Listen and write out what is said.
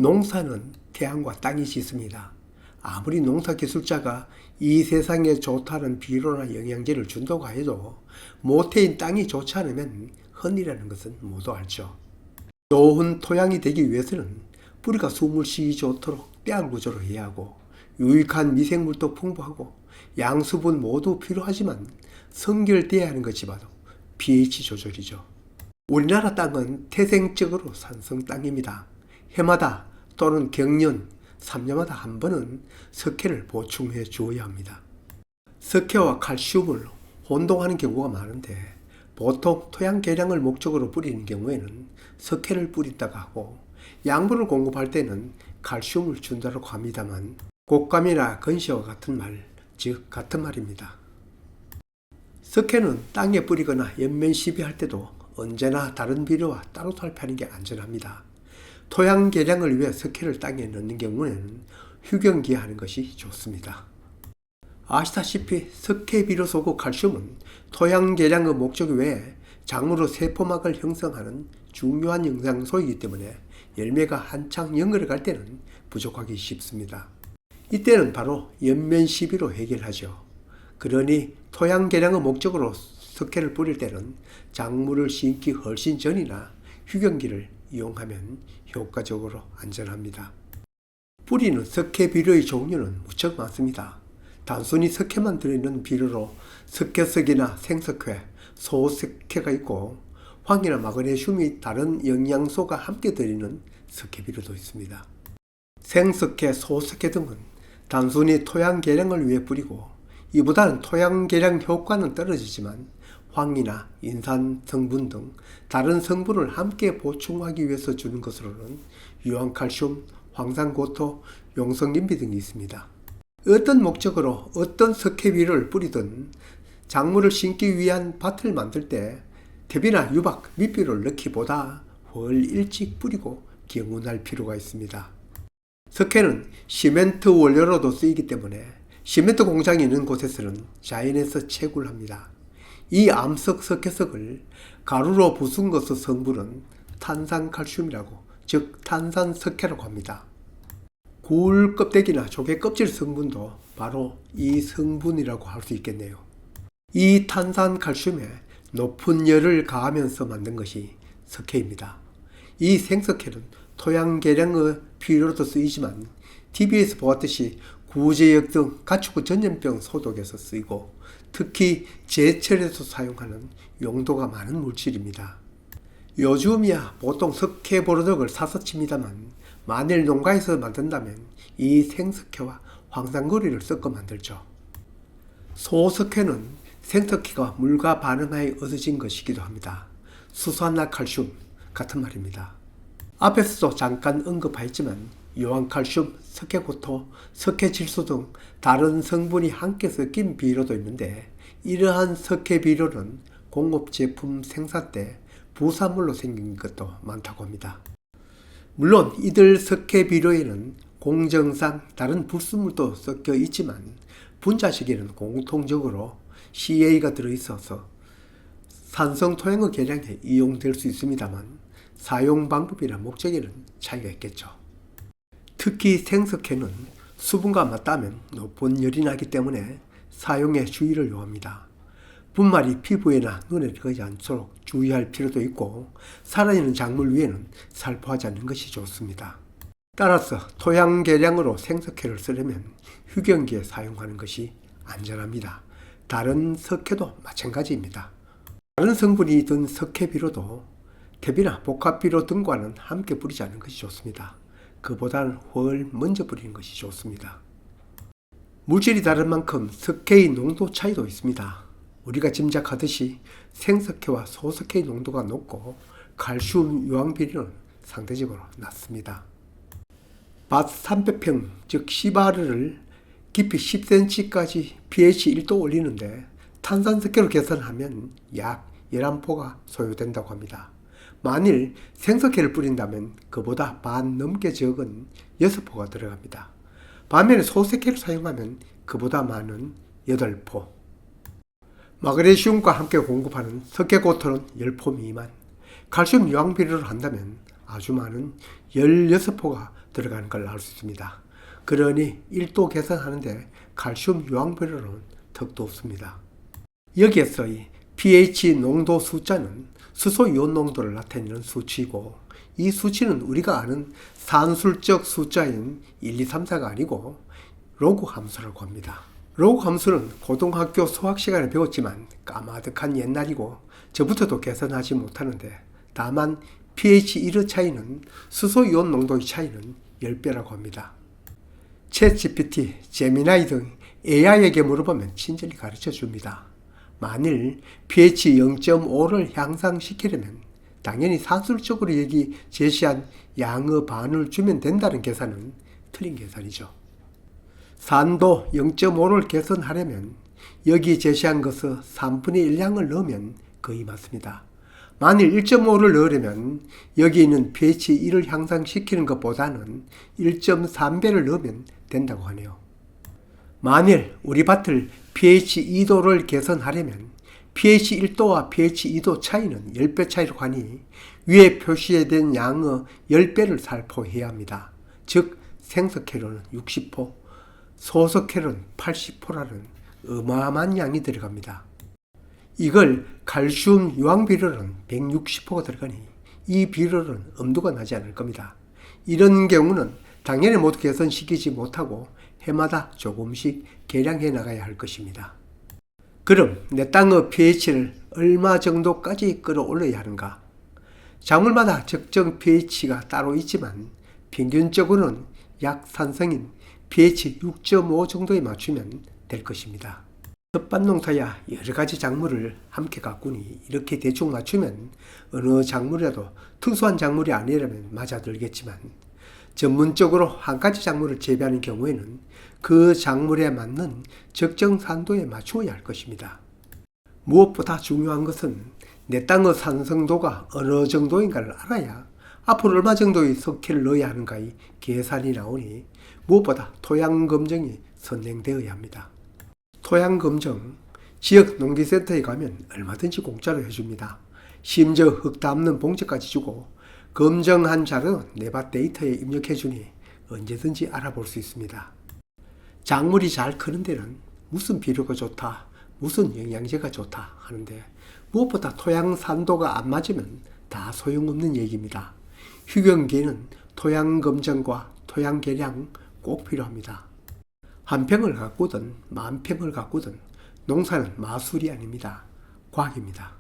농사는 태양과 땅이 짓습니다. 아무리 농사기술자가 이 세상에 좋다는 비료나 영양제를 준다고 해도 모태인 땅이 좋지 않으면 헛이라는 것은 모두 알죠. 좋은 토양이 되기 위해서는 뿌리가 숨을 쉬기 좋도록 때알 구조를 해야 하고 유익한 미생물도 풍부하고 양수분 모두 필요하지만 선결돼야 하는 것이 바로 pH 조절이죠. 우리나라 땅은 태생적으로 산성 땅입니다. 해마다 또는 경년, 3년마다 한 번은 석회를 보충해 주어야 합니다. 석회와 칼슘을 혼동하는 경우가 많은데 보통 토양 개량을 목적으로 뿌리는 경우에는 석회를 뿌린다고 하고 양분을 공급할 때는 칼슘을 준다고 합니다만 곶감이나 건시와 같은 말, 즉 같은 말입니다. 석회는 땅에 뿌리거나 연면 시비할 때도 언제나 다른 비료와 따로 살피하는 게 안전합니다. 토양 개량을 위해 석회를 땅에 넣는 경우에는 휴경기하는 것이 좋습니다. 아시다시피 석회 비료 속 칼슘은 토양 개량의 목적 외에 작물의 세포막을 형성하는 중요한 영양소이기 때문에 열매가 한창 연결해 갈 때는 부족하기 쉽습니다. 이때는 바로 연면 시비로 해결하죠. 그러니 토양 개량의 목적으로 석회를 뿌릴 때는 작물을 심기 훨씬 전이나 휴경기를 이용하면 효과적으로 안전합니다. 뿌리는 석회 비료의 종류는 무척 많습니다. 단순히 석회만 들어있는 비료로 석회석이나 생석회, 소석회가 있고 황이나 마그네슘이 다른 영양소가 함께 들어있는 석회 비료도 있습니다. 생석회, 소석회 등은 단순히 토양 개량을 위해 뿌리고 이보다는 토양 개량 효과는 떨어지지만 황이나 인산 성분 등 다른 성분을 함께 보충하기 위해서 주는 것으로는 유황칼슘, 황산고토, 용성인비 등이 있습니다. 어떤 목적으로 어떤 석회비료를 뿌리든 작물을 심기 위한 밭을 만들 때 대비나 유박, 밑비료를 넣기보다 훨 일찍 뿌리고 경운할 필요가 있습니다. 석회는 시멘트 원료로도 쓰이기 때문에 시멘트 공장이 있는 곳에서는 자연에서 채굴을 합니다. 이 암석 석회석을 가루로 부순 것의 성분은 탄산칼슘이라고, 즉 탄산석회라고 합니다. 굴 껍데기나 조개 껍질 성분도 바로 이 성분이라고 할 수 있겠네요. 이 탄산칼슘에 높은 열을 가하면서 만든 것이 석회입니다. 이 생석회는 토양 개량의 필요로도 쓰이지만 TV에서 보았듯이 구제역 등 가축 전염병 소독에서 쓰이고 특히 제철에서 사용하는 용도가 많은 물질입니다. 요즘이야 보통 석회 보르덕을 사서 칩니다만 만일 농가에서 만든다면 이 생석회와 황산거리를 섞어 만들죠. 소석회는 생석회가 물과 반응하여 얻어진 것이기도 합니다. 수산화 칼슘 같은 말입니다. 앞에서도 잠깐 언급하였지만 유황칼슘, 석회고토, 석회질소 등 다른 성분이 함께 섞인 비료도 있는데 이러한 석회 비료는 공업 제품 생산 때 부산물로 생긴 것도 많다고 합니다. 물론 이들 석회 비료에는 공정상 다른 불순물도 섞여 있지만 분자식에는 공통적으로 CA가 들어있어서 산성 토양의 개량에 이용될 수 있습니다만 사용 방법이나 목적에는 차이가 있겠죠. 특히 생석회는 수분과 맞닿으면 높은 열이 나기 때문에 사용에 주의를 요합니다. 분말이 피부에나 눈에 들어가지 않도록 주의할 필요도 있고 살아있는 작물 위에는 살포하지 않는 것이 좋습니다. 따라서 토양 개량으로 생석회를 쓰려면 휴경기에 사용하는 것이 안전합니다. 다른 석회도 마찬가지입니다. 다른 성분이 든 석회 비료도 대비나 복합 비료 등과는 함께 뿌리지 않는 것이 좋습니다. 그보다는 훨 먼저 뿌리는 것이 좋습니다. 물질이 다른 만큼 석회의 농도 차이도 있습니다. 우리가 짐작하듯이 생석회와 소석회의 농도가 높고 칼슘 유황 비료는 상대적으로 낮습니다. 밭 300평 즉 10아르를 깊이 10cm까지 pH 1도 올리는데 탄산석회로 계산하면 약 11포가 소요된다고 합니다. 만일 생석회를 뿌린다면 그보다 반 넘게 적은 6포가 들어갑니다. 반면에 소석회를 사용하면 그보다 많은 8포. 마그네슘과 함께 공급하는 석회고토는 10포 미만, 칼슘 유황비료를 한다면 아주 많은 16포가 들어가는 걸 알 수 있습니다. 그러니 1도 개선하는데 칼슘 유황비료는 턱도 없습니다. 여기에서 이 pH 농도 숫자는 수소 이온 농도를 나타내는 수치이고, 이 수치는 우리가 아는 산술적 숫자인 1, 2, 3, 4가 아니고 로그 함수라고 합니다. 로그 함수는 고등학교 수학 시간에 배웠지만 까마득한 옛날이고 저부터도 개선하지 못하는데, 다만 pH 1의 차이는 수소 이온 농도의 차이는 10배라고 합니다. 챗GPT, 제미나이 등 AI에게 물어보면 친절히 가르쳐 줍니다. 만일 pH 0.5를 향상시키려면 당연히 산술적으로 여기 제시한 양의 반을 주면 된다는 계산은 틀린 계산이죠. 산도 0.5를 개선하려면 여기 제시한 것의 3분의 1량을 넣으면 거의 맞습니다. 만일 1.5를 넣으려면 여기 있는 pH 1을 향상시키는 것보다는 1.3배를 넣으면 된다고 하네요. 만일 우리 밭을 pH 2도를 개선하려면 pH 1도와 pH 2도 차이는 10배 차이로 하니 위에 표시된 양의 10배를 살포해야 합니다. 즉 생석회로는 60포, 소석회로는 80포라는 어마어마한 양이 들어갑니다. 이걸 칼슘 유황 비료는 160호가 들어가니 이 비료는 엄두가 나지 않을 겁니다. 이런 경우는 당연히 모두 개선시키지 못하고 해마다 조금씩 개량해 나가야 할 것입니다. 그럼 내 땅의 pH를 얼마 정도까지 끌어올려야 하는가? 작물마다 적정 pH가 따로 있지만 평균적으로는 약산성인 pH 6.5 정도에 맞추면 될 것입니다. 텃밭농사야 여러가지 작물을 함께 가꾸니 이렇게 대충 맞추면 어느 작물이라도 특수한 작물이 아니라면 맞아들겠지만, 전문적으로 한 가지 작물을 재배하는 경우에는 그 작물에 맞는 적정 산도에 맞추어야 할 것입니다. 무엇보다 중요한 것은 내 땅의 산성도가 어느 정도인가를 알아야 앞으로 얼마 정도의 석회를 넣어야 하는가의 계산이 나오니 무엇보다 토양 검정이 선행되어야 합니다. 토양 검정, 지역 농기센터에 가면 얼마든지 공짜로 해줍니다. 심지어 흙 담는 봉지까지 주고 검정한 자료는 내 밭 데이터에 입력해주니 언제든지 알아볼 수 있습니다. 작물이 잘 크는 데는 무슨 비료가 좋다, 무슨 영양제가 좋다 하는데 무엇보다 토양 산도가 안 맞으면 다 소용없는 얘기입니다. 휴경기에는 토양 검정과 토양 개량 꼭 필요합니다. 한 평을 가꾸든 만 평을 가꾸든 농사는 마술이 아닙니다. 과학입니다.